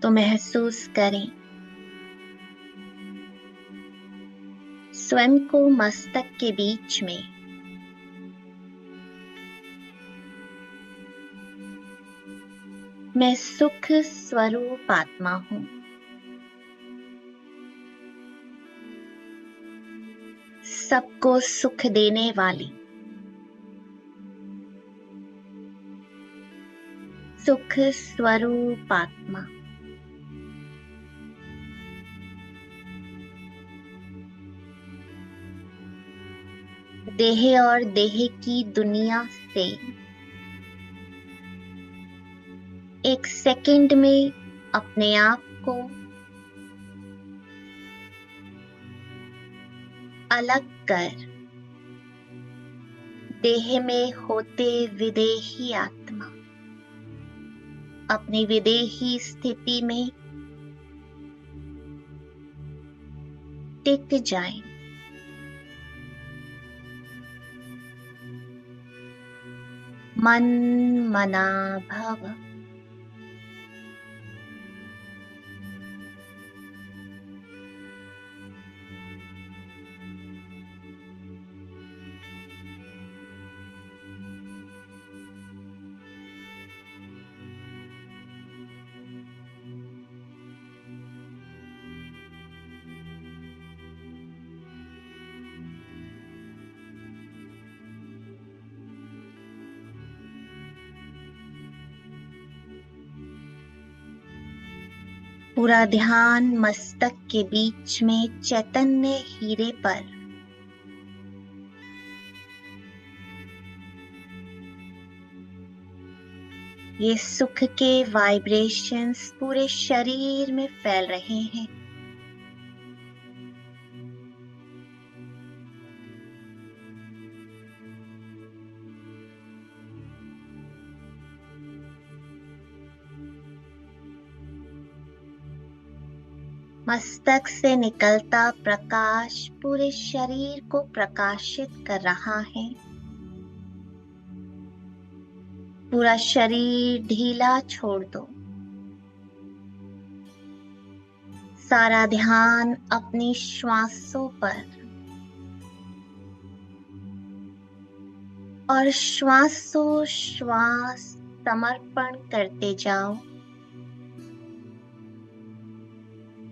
तो महसूस करें स्वयं को मस्तक के बीच में। मैं सुख स्वरूप आत्मा हूं। सबको सुख देने वाली सुख स्वरूप आत्मा। देह और देह की दुनिया से एक सेकंड में अपने आप को अलग कर देह में होते विदेही आत्मा अपनी विदेही स्थिति में टिक जाए। मन मना भव। पूरा ध्यान मस्तक के बीच में चैतन्य हीरे पर। ये सुख के वाइब्रेशंस पूरे शरीर में फैल रहे हैं। मस्तक से निकलता प्रकाश पूरे शरीर को प्रकाशित कर रहा है। पूरा शरीर ढीला छोड़ दो। सारा ध्यान अपनी श्वासों पर और श्वासोश्वास समर्पण करते जाओ।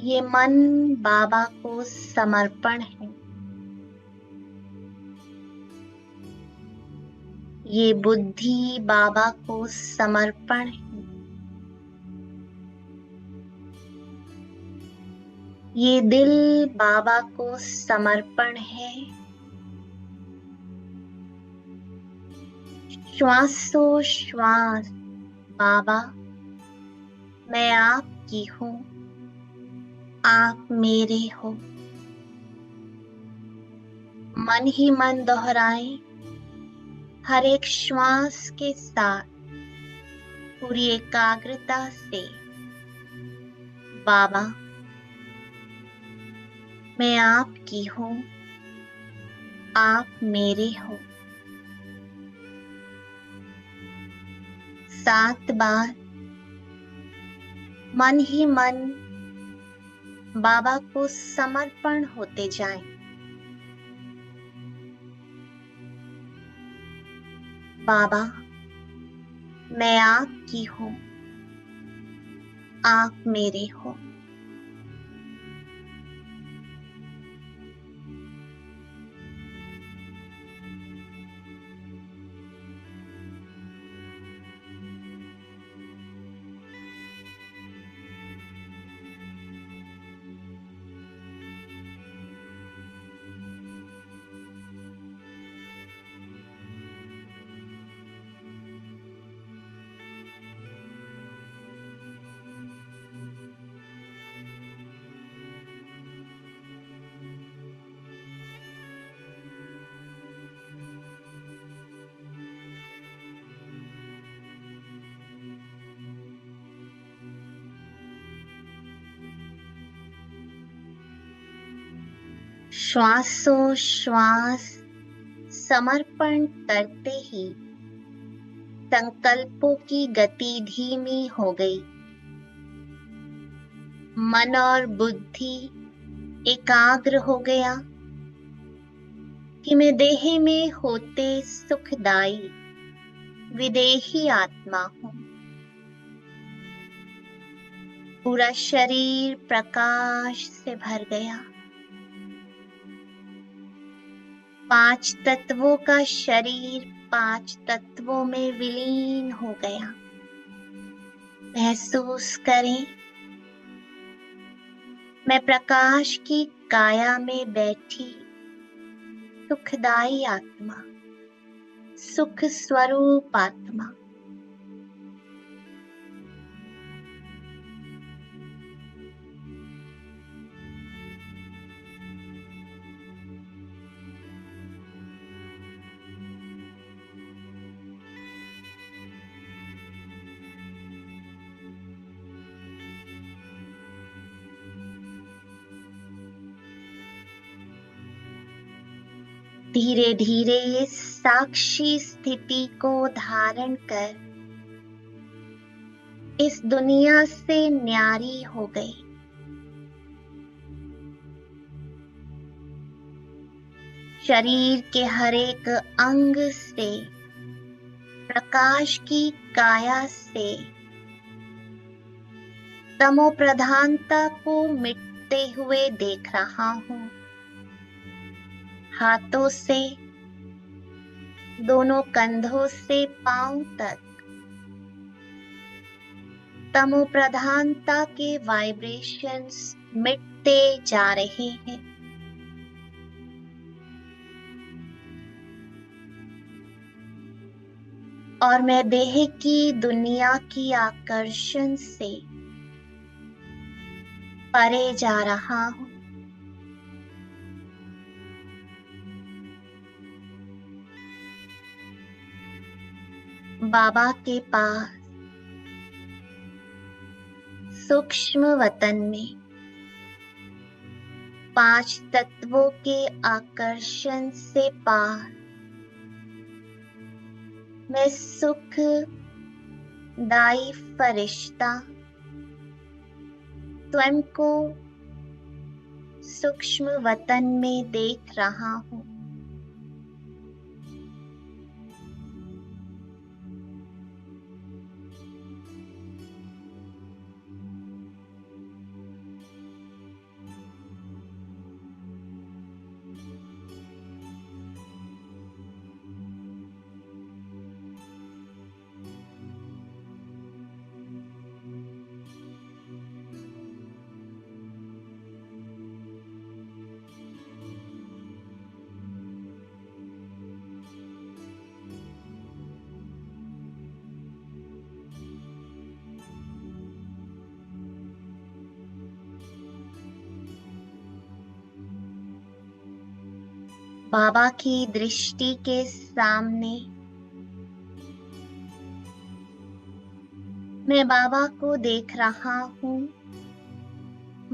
ये मन बाबा को समर्पण है। ये बुद्धि बाबा को समर्पण है। ये दिल बाबा को समर्पण है। श्वासोश्वास बाबा, मैं आपकी हूँ, आप मेरे हो। मन ही मन दोहराएं। हर एक श्वास के साथ पूरी एकाग्रता से, बाबा मैं आपकी हूँ, आप मेरे हो। 7 बार मन ही मन बाबा को समर्पण होते जाएं। बाबा मैं आपकी हूँ, आप मेरे हो। श्वासोश्वास समर्पण करते ही संकल्पों की गति धीमी हो गई। मन और बुद्धि एकाग्र हो गया कि मैं देह में होते सुखदाई विदेही आत्मा हूं। पूरा शरीर प्रकाश से भर गया। 5 तत्वों का शरीर 5 तत्वों में विलीन हो गया। महसूस करें, मैं प्रकाश की काया में बैठी सुखदाई आत्मा, सुख स्वरूप आत्मा। धीरे धीरे इस साक्षी स्थिति को धारण कर इस दुनिया से न्यारी हो गई। शरीर के हर एक अंग से, प्रकाश की काया से तमो प्रधानता को मिटते हुए देख रहा हूं। हाथों से, दोनों कंधों से पांव तक तमो प्रधानता के वाइब्रेशंस मिटते जा रहे हैं। और मैं देह की दुनिया की आकर्षण से परे जा रहा हूं। बाबा के पास सूक्ष्म वतन में 5 तत्वों के आकर्षण से पार मैं सुख दाई फरिश्ता स्वयं को सूक्ष्म वतन में देख रहा हूं। बाबा की दृष्टि के सामने मैं बाबा को देख रहा हूं।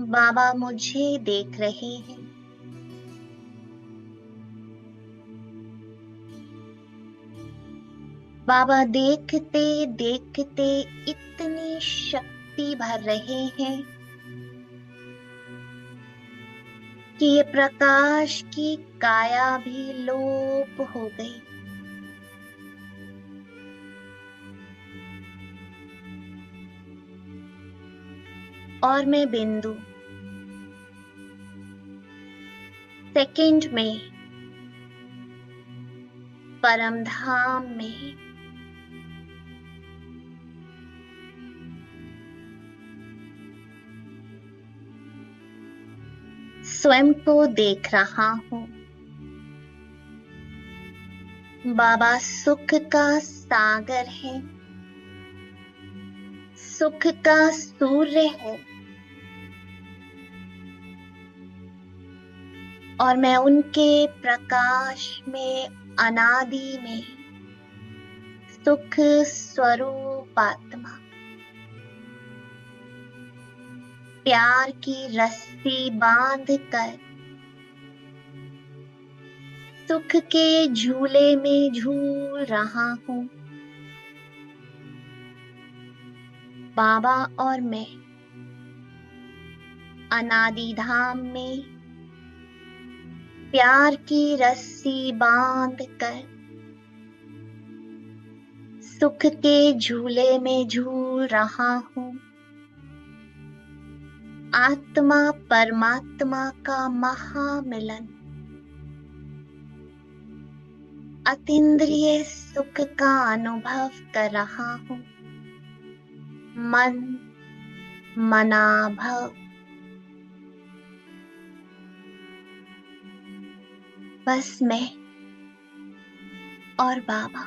बाबा मुझे देख रहे हैं। बाबा देखते देखते इतनी शक्ति भर रहे हैं कि ये प्रकाश की काया भी लोप हो गई। और मैं बिंदु सेकंड में परमधाम में स्वयं को देख रहा हूं। बाबा सुख का सागर है, सुख का सूर्य है और मैं उनके प्रकाश में अनादि में सुख स्वरूप आत्मा, प्यार की रस्सी बांध कर सुख के झूले में झूल रहा हूं। बाबा और मैं अनादि धाम में प्यार की रस्सी बांध कर सुख के झूले में झूल रहा हूँ। आत्मा परमात्मा का महामिलन, अतीन्द्रिय सुख का अनुभव कर रहा हूँ। मन मनाभव, बस मैं और बाबा।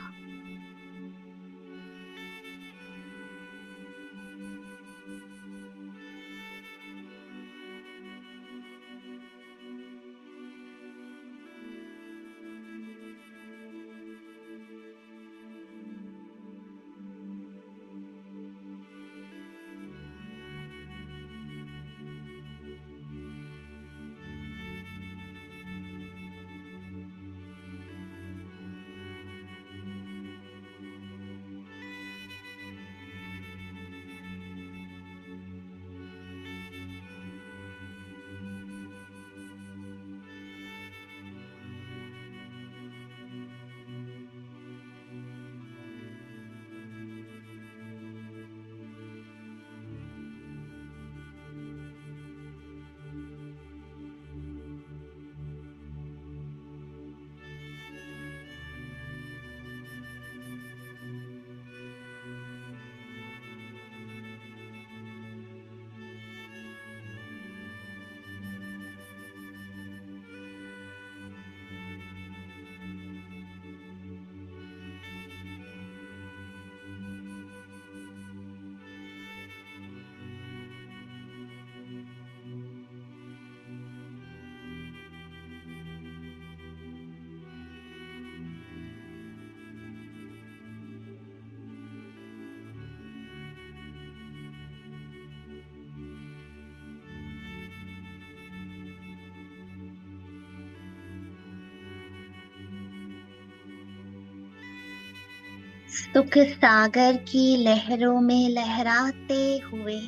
सुख सागर की लहरों में लहराते हुए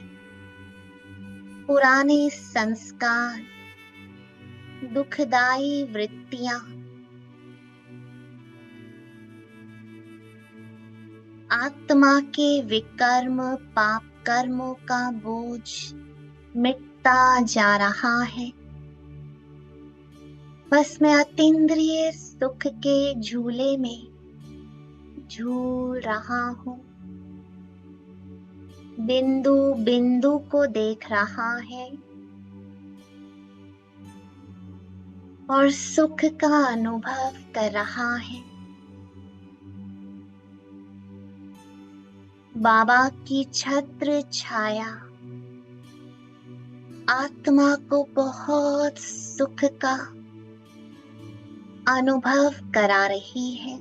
पुराने संस्कार, दुखदाई वृत्तियां, आत्मा के विकर्म पाप कर्मों का बोझ मिटता जा रहा है। बस मैं अतीन्द्रिय सुख के झूले में झूल रहा हूँ। बिंदु बिंदु को देख रहा है और सुख का अनुभव कर रहा है। बाबा की छत्र छाया आत्मा को बहुत सुख का अनुभव करा रही है।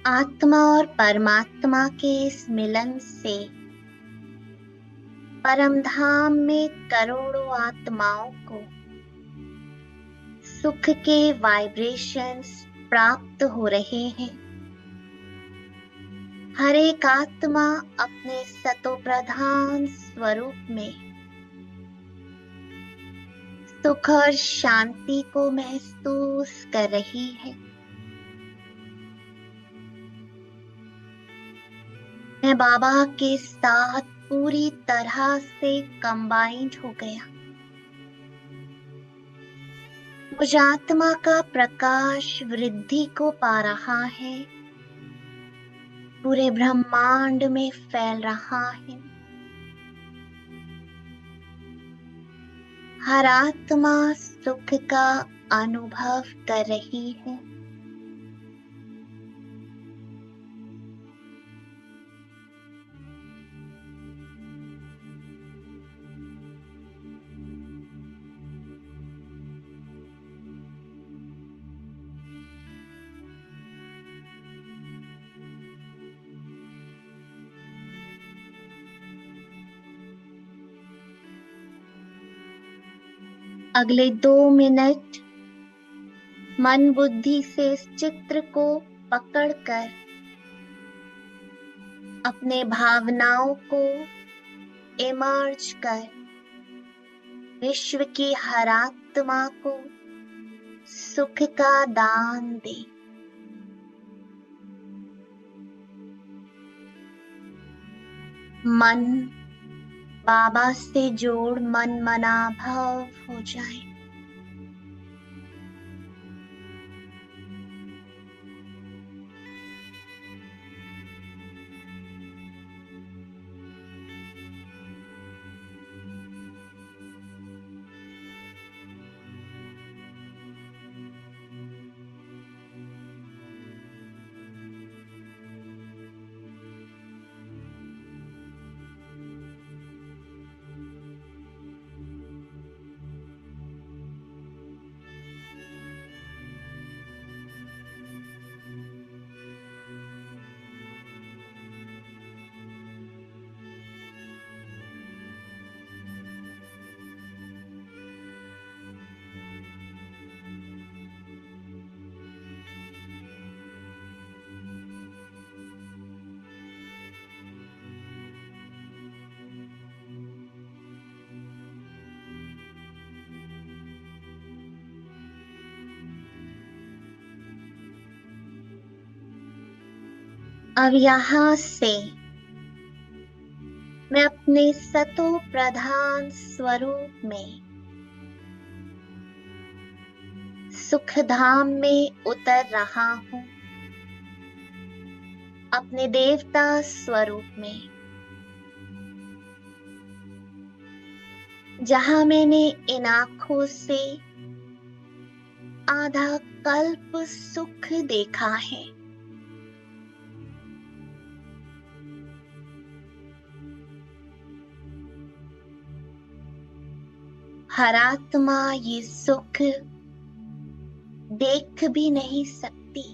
आत्मा और परमात्मा के इस मिलन से परमधाम में करोड़ों आत्माओं को सुख के वाइब्रेशंस प्राप्त हो रहे हैं। हर एक आत्मा अपने सतोप्रधान स्वरूप में सुख और शांति को महसूस कर रही है। मैं बाबा के साथ पूरी तरह से कंबाइंड हो गया। मुझ आत्मा का प्रकाश वृद्धि को पा रहा है, पूरे ब्रह्मांड में फैल रहा है। हर आत्मा सुख का अनुभव कर रही है। अगले 2 मिनट मन बुद्धि से इस चित्र को पकड़कर अपने भावनाओं को इमर्ज कर विश्व की हर आत्मा को सुख का दान दे। मन बाबा से जोड़ मन मना भाव हो जाए। अब यहाँ से मैं अपने सतो प्रधान स्वरूप में सुख धाम में उतर रहा हूँ, अपने देवता स्वरूप में, जहाँ मैंने इन आँखों से आधा कल्प सुख देखा है। हर आत्मा ये सुख देख भी नहीं सकती,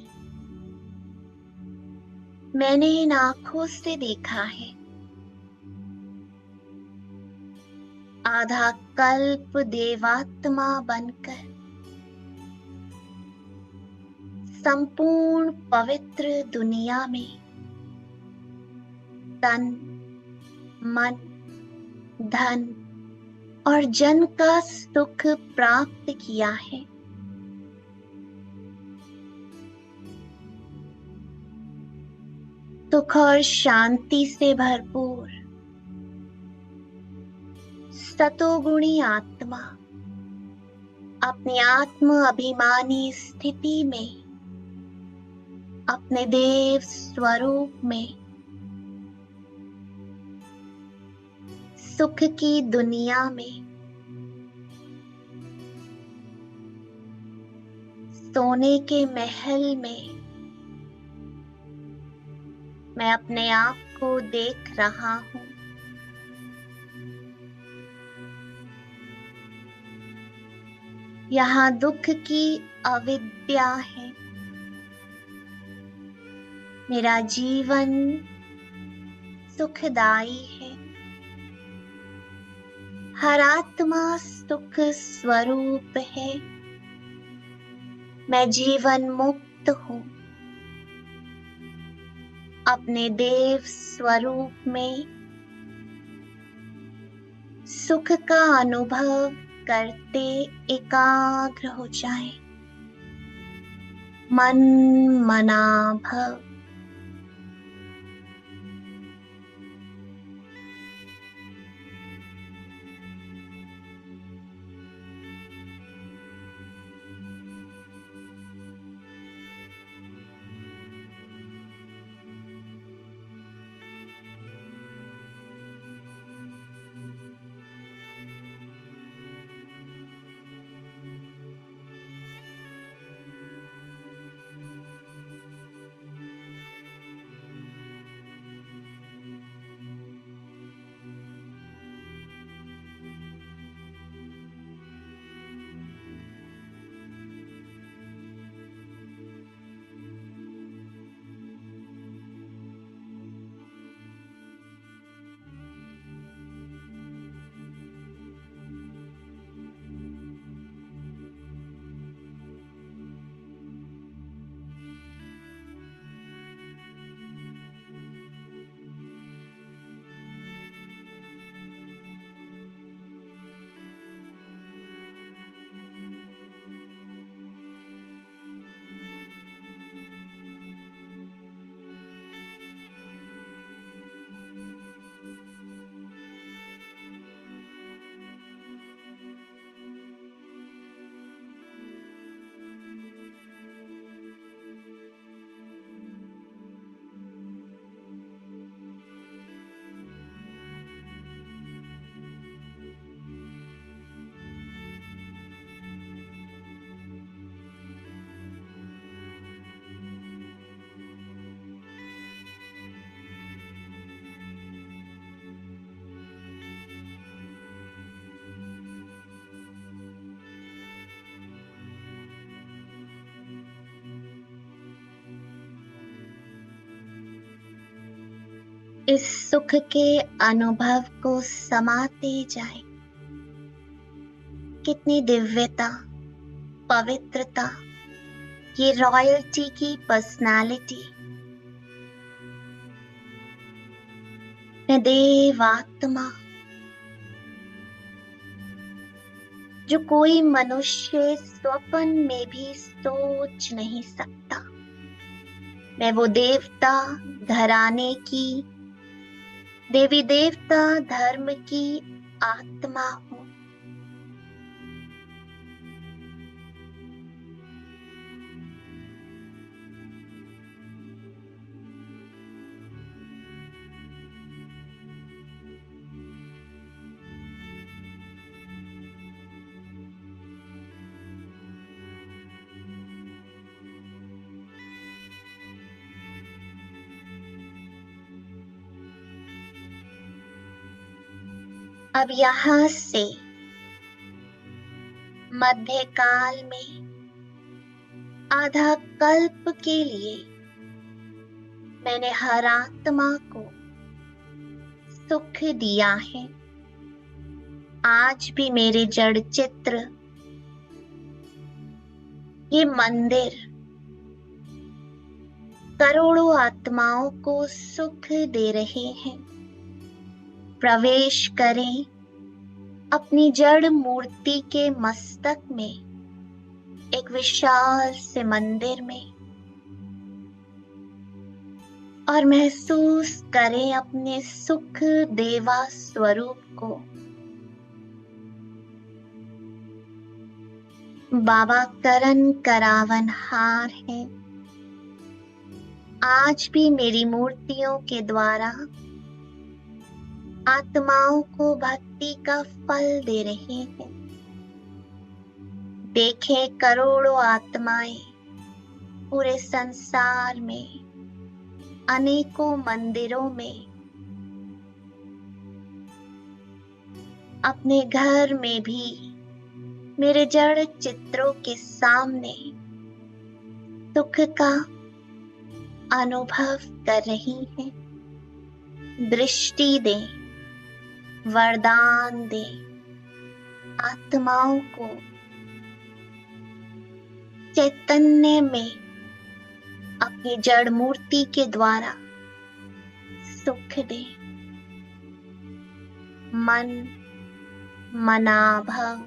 मैंने इन आँखों से देखा है। आधा कल्प देवात्मा बनकर संपूर्ण पवित्र दुनिया में तन, मन, धन और जन का सुख प्राप्त किया है। सुख और शांति से भरपूर सतोगुणी आत्मा अपनी आत्म अभिमानी स्थिति में, अपने देव स्वरूप में सुख की दुनिया में सोने के महल में मैं अपने आप को देख रहा हूँ। यहाँ दुख की अविद्या है। मेरा जीवन सुखदाई है। हर आत्मा सुख स्वरूप है। मैं जीवन मुक्त हूँ। अपने देव स्वरूप में सुख का अनुभव करते एकाग्र हो जाए। मन मना भव। इस सुख के अनुभव को समाते जाए। कितनी दिव्यता, पवित्रता, ये रॉयल्टी की पर्सनालिटी। मैं देवात्मा, जो कोई मनुष्य स्वप्न में भी सोच नहीं सकता। मैं वो देवता घराने की, देवी देवता धर्म की आत्मा हूँ। अब यहाँ से मध्यकाल में आधा कल्प के लिए मैंने हर आत्मा को सुख दिया है। आज भी मेरे जड़ चित्र, ये मंदिर करोड़ों आत्माओं को सुख दे रहे हैं। प्रवेश करें अपनी जड़ मूर्ति के मस्तक में, एक विशाल से मंदिर में, और महसूस करें अपने सुख देवा स्वरूप को। बाबा करन करावनहार है। आज भी मेरी मूर्तियों के द्वारा आत्माओं को भक्ति का फल दे रहे हैं। देखें करोड़ों आत्माएं पूरे संसार में, अनेकों मंदिरों में, अपने घर में भी मेरे जड़ चित्रों के सामने सुख का अनुभव कर रही हैं। दृष्टि दें, वरदान दें आत्माओं को, चैतन्य में अपनी जड़ मूर्ति के द्वारा सुख दें। मन, मनाभव,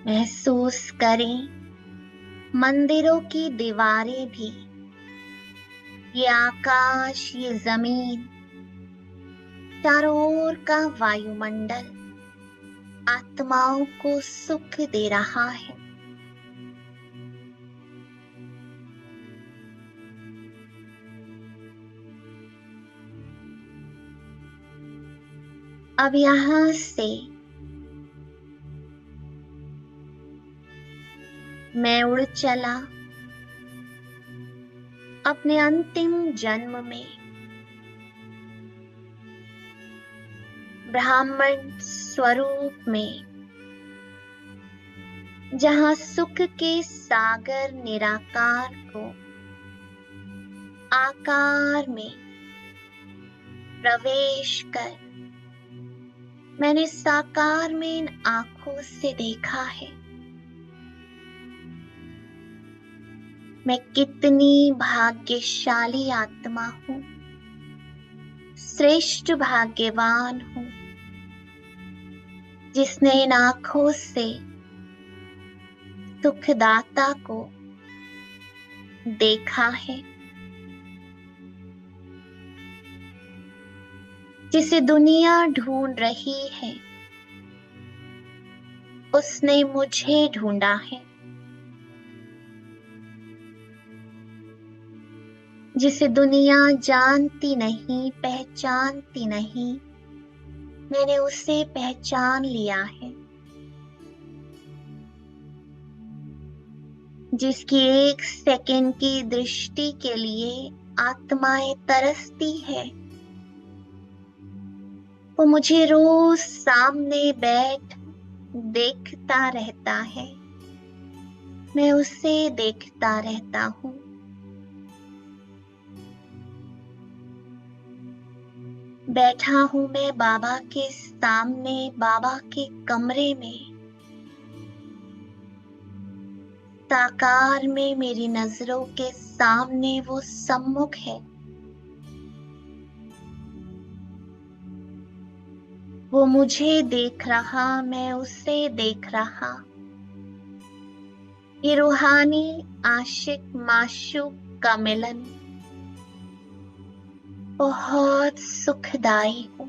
महसूस करें मंदिरों की दीवारें भी ये आकाश, ये जमीन, चारों ओर का वायुमंडल आत्माओं को सुख दे रहा है। अब यहां से मैं उड़ चला अपने अंतिम जन्म में ब्राह्मण स्वरूप में, जहां सुख के सागर निराकार को आकार में प्रवेश कर मैंने साकार में इन आंखों से देखा है। मैं कितनी भाग्यशाली आत्मा हूं, श्रेष्ठ भाग्यवान हूं, जिसने इन आंखों से सुखदाता को देखा है, जिसे दुनिया ढूंढ रही है उसने मुझे ढूंढा है, जिसे दुनिया जानती नहीं, पहचानती नहीं, मैंने उसे पहचान लिया है, जिसकी एक सेकंड की दृष्टि के लिए आत्माएं तरसती है, वो मुझे रोज सामने बैठ देखता रहता है, मैं उसे देखता रहता हूं। बैठा हूं मैं बाबा के सामने, बाबा के कमरे में, साकार में मेरी नजरों के सामने वो सम्मुख है। वो मुझे देख रहा, मैं उसे देख रहा। ये रूहानी आशिक माशूक का मिलन बहुत सुखदाई हो।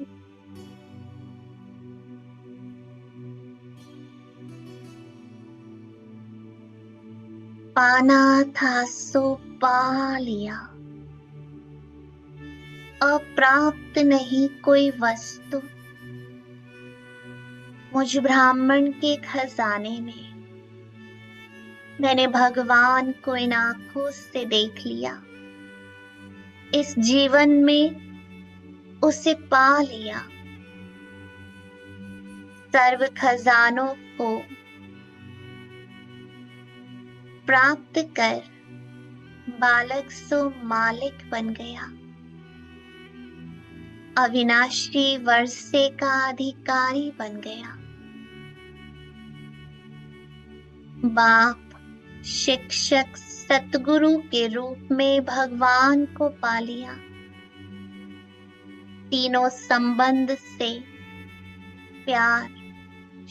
पाना था सो पा लिया, अप्राप्त नहीं कोई वस्तु। मुझ ब्राह्मण के खजाने में मैंने भगवान को इन आंखों से देख लिया, इस जीवन में उसे पा लिया। सर्व खजानों को प्राप्त कर बालक सो मालिक बन गया, अविनाशी वर्षे का अधिकारी बन गया। बाप, शिक्षक, सतगुरु के रूप में भगवान को पा लिया। तीनों संबंध से प्यार,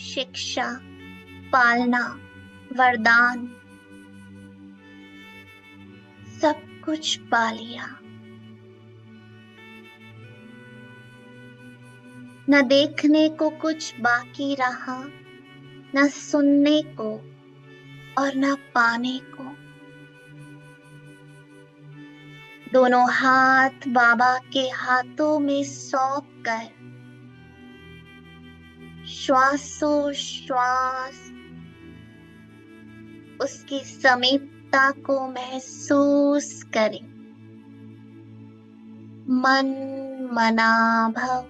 शिक्षा, पालना, वरदान सब कुछ पा लिया। न देखने को कुछ बाकी रहा, न सुनने को और न पाने को। दोनों हाथ बाबा के हाथों में सौंप कर श्वासोश्वास उसकी समीपता को महसूस करें। मन मनाभव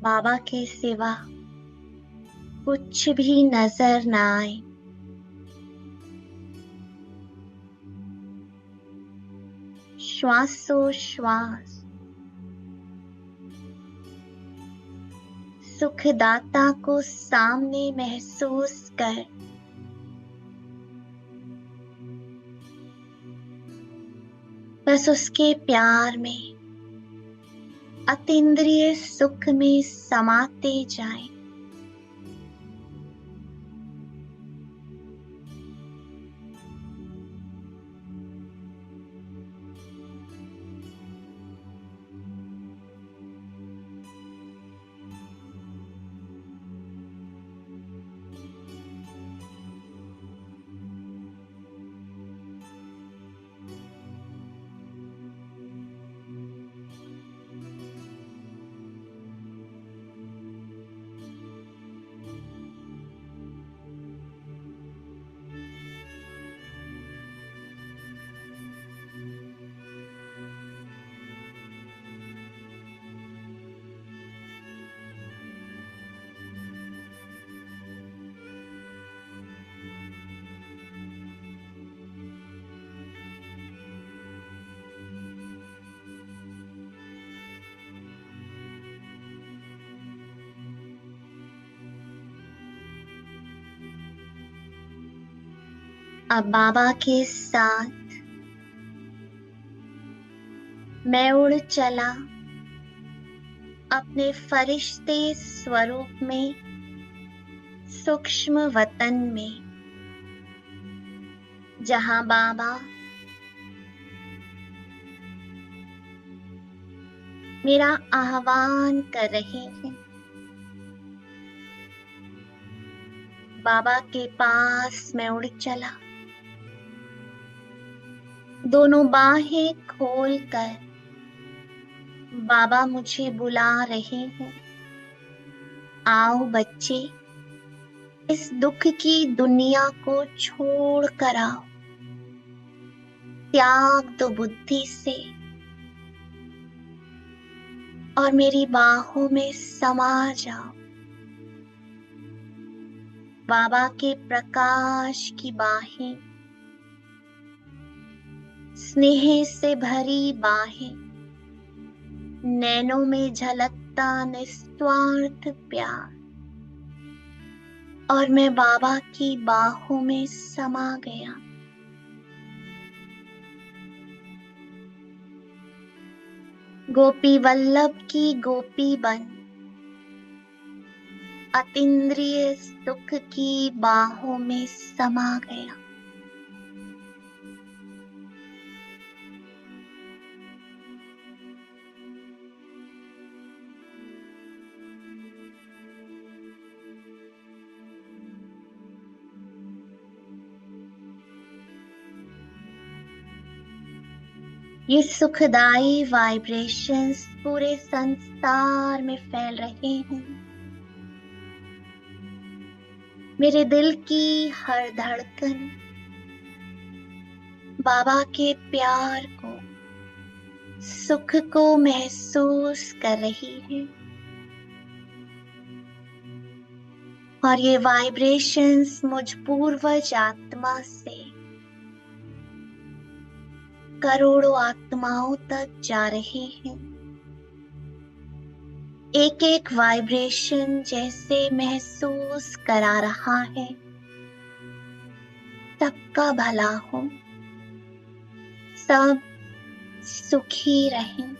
बाबा के सिवा कुछ भी नजर ना आए। श्वासोश्वास सुखदाता को सामने महसूस कर बस उसके प्यार में, अतीन्द्रिय सुख में समाते जाएं। अब बाबा के साथ मैं उड़ चला अपने फरिश्ते स्वरूप में, सूक्ष्म वतन में, जहां बाबा मेरा आह्वान कर रहे हैं। बाबा के पास मैं उड़ चला, दोनों बाहें खोलकर बाबा मुझे बुला रहे हैं। आओ बच्चे, इस दुख की दुनिया को छोड़ कर आओ, त्याग दो बुद्धि से और मेरी बाहों में समा जाओ। बाबा के प्रकाश की बाहें, स्नेह से भरी बाहें, नैनों में झलकता निस्वार्थ प्यार, और मैं बाबा की बाहों में समा गया। गोपी वल्लभ की गोपी बन अतीन्द्रिय सुख की बाहों में समा गया। ये सुखदाई वाइब्रेशंस पूरे संसार में फैल रहे हैं। मेरे दिल की हर धड़कन बाबा के प्यार को, सुख को महसूस कर रही है, और ये वाइब्रेशंस मुझ पूर्वज आत्मा से करोड़ों आत्माओं तक जा रहे हैं। एक एक वाइब्रेशन जैसे महसूस करा रहा है सबका भला हो, सब सुखी रहें।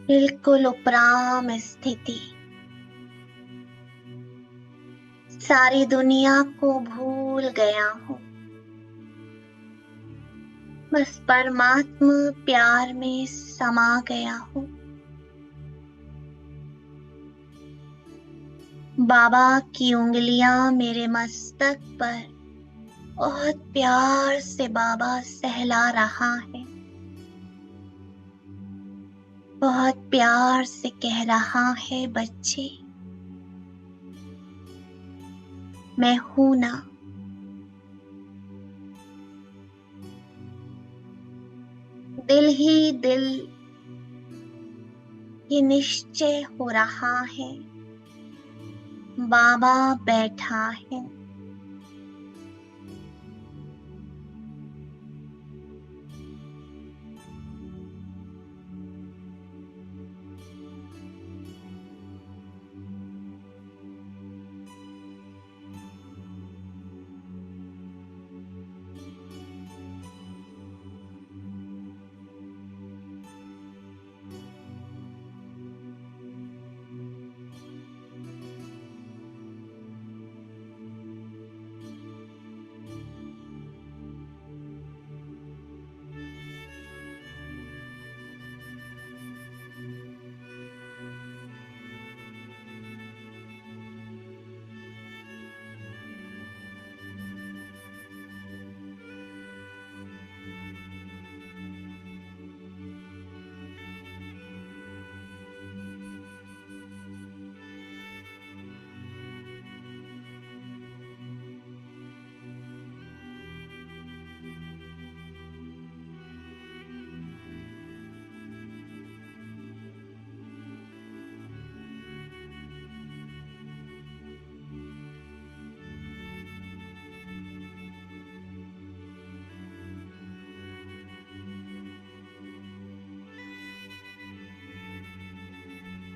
बिल्कुल उपराम स्थिति, सारी दुनिया को भूल गया हूँ। बस परमात्मा प्यार में समा गया हूँ। बाबा की उंगलियां मेरे मस्तक पर बहुत प्यार से बाबा सहला रहा है। बहुत प्यार से कह रहा है, बच्चे मैं हूं ना। दिल ही दिल ये निश्चय हो रहा है, बाबा बैठा है।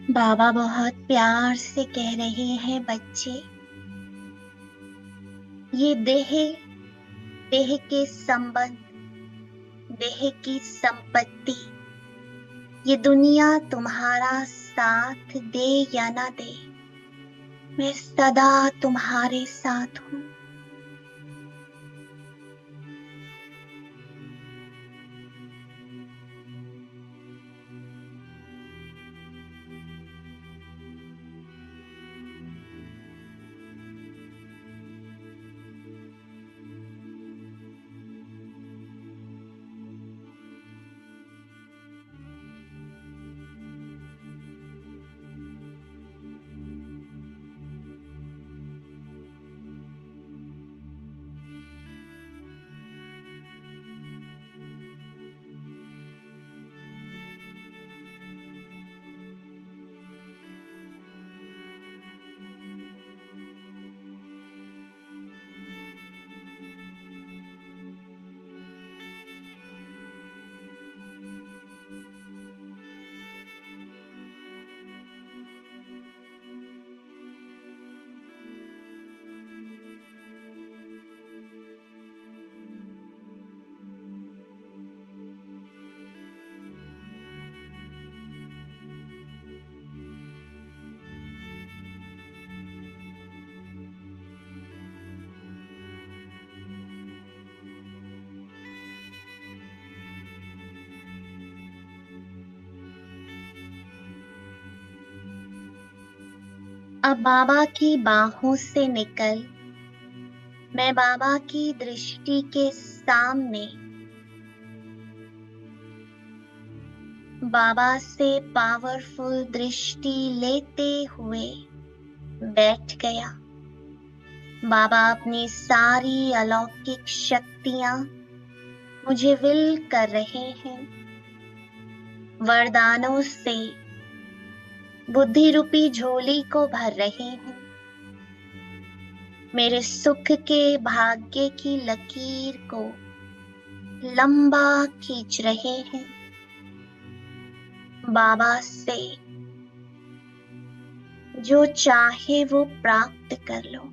बाबा बहुत प्यार से कह रहे हैं, बच्चे ये देह देह के संबंध, देह की संपत्ति, ये दुनिया तुम्हारा साथ दे या ना दे, मैं सदा तुम्हारे साथ हूं। अब बाबा की बाहों से निकल मैं बाबा की दृष्टि के सामने बाबा से पावरफुल दृष्टि लेते हुए बैठ गया। बाबा अपनी सारी अलौकिक शक्तियां मुझे विल कर रहे हैं। वरदानों से बुद्धि रूपी झोली को भर रहे हैं। मेरे सुख के भाग्य की लकीर को लंबा खींच रहे हैं। बाबा से जो चाहे वो प्राप्त कर लो।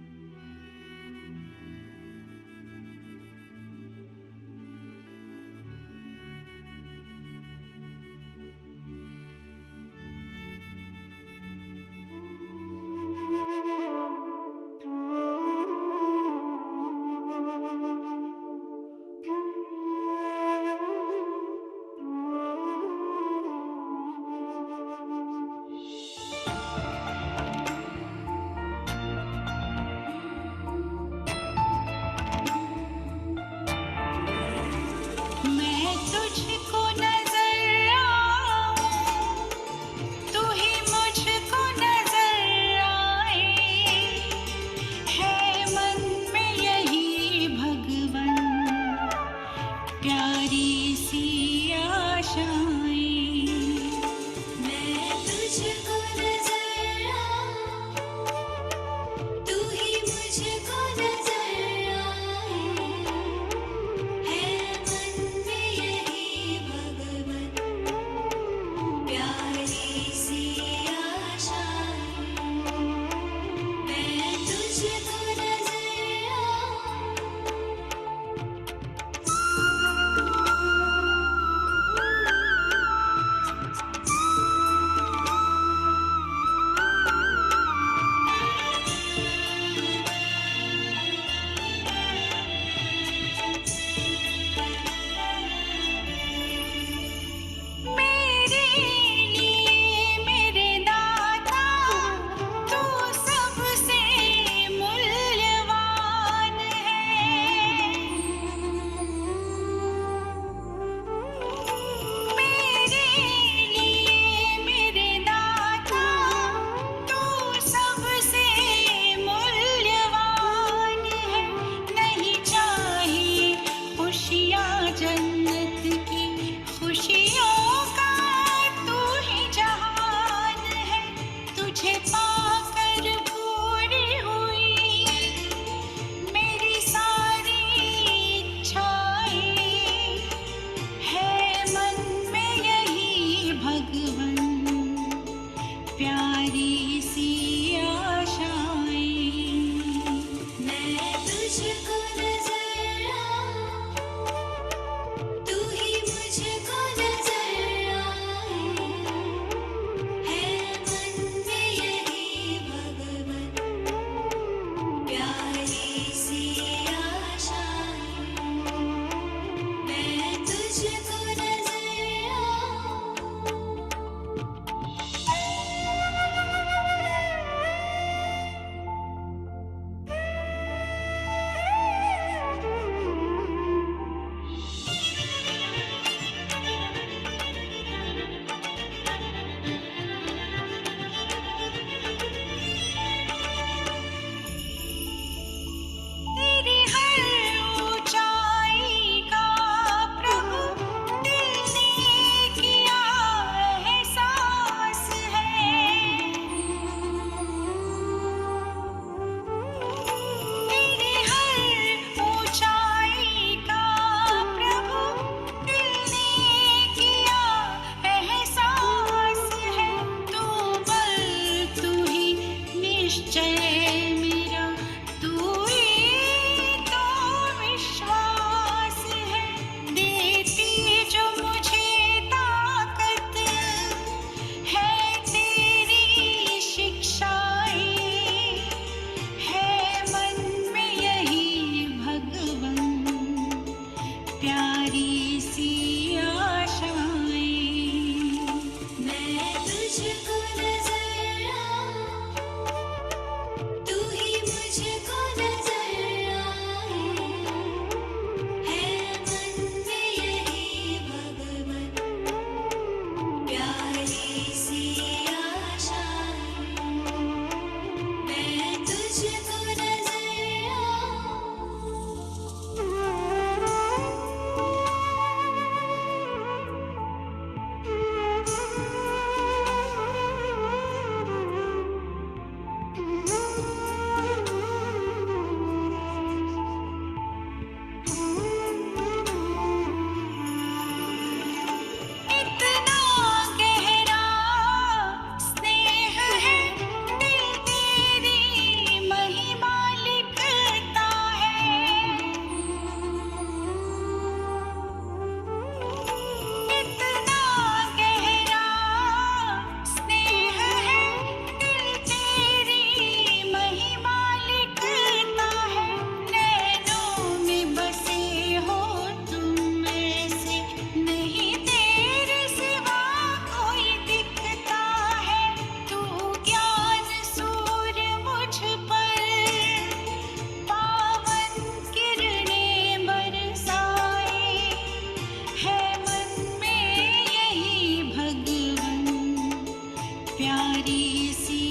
प्यारी सी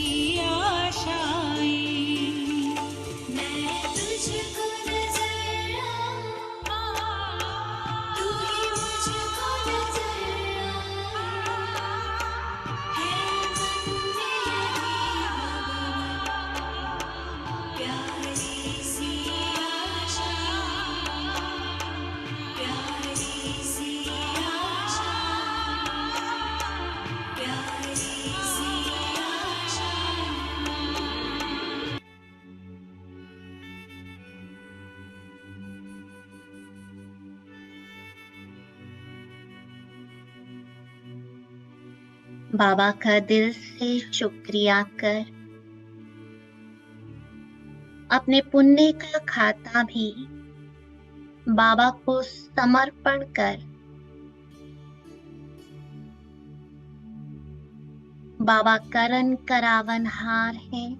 आशाएं, मैं तुझको नजर आऊं, तू ही मुझको नजर आए, है मन में प्यारी सी आशा, प्यारी सी आशा, प्यारी सी आशा। बाबा का दिल से शुक्रिया कर अपने पुण्य का खाता भी बाबा को समर्पण कर बाबा करण करावनहार हैं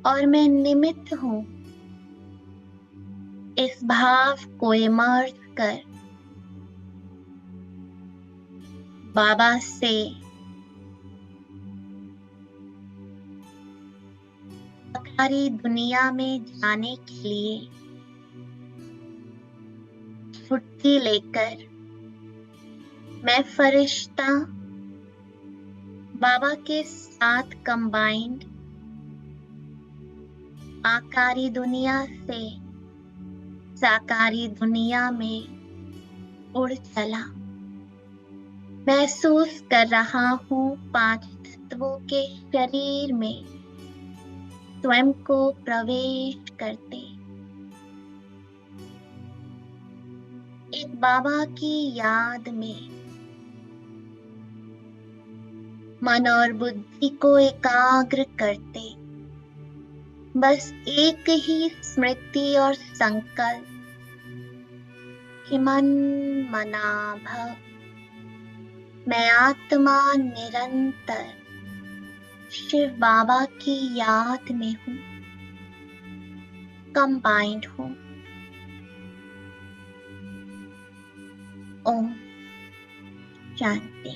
और मैं निमित्त हूं, इस भाव को इमर्ज कर बाबा से साकारी दुनिया में जाने के लिए छुट्टी लेकर मैं फरिश्ता बाबा के साथ कंबाइंड आकारी दुनिया से साकारी दुनिया में उड़ चला। महसूस कर रहा हूं 5 तत्वों के शरीर में स्वयं को प्रवेश करते। एक बाबा की याद में मन और बुद्धि को एकाग्र करते। बस एक ही स्मृति और संकल्प कि मन मना भव, मैं आत्मा निरंतर शिव बाबा की याद में हूँ, कंबाइंड हूँ। ओम शांति।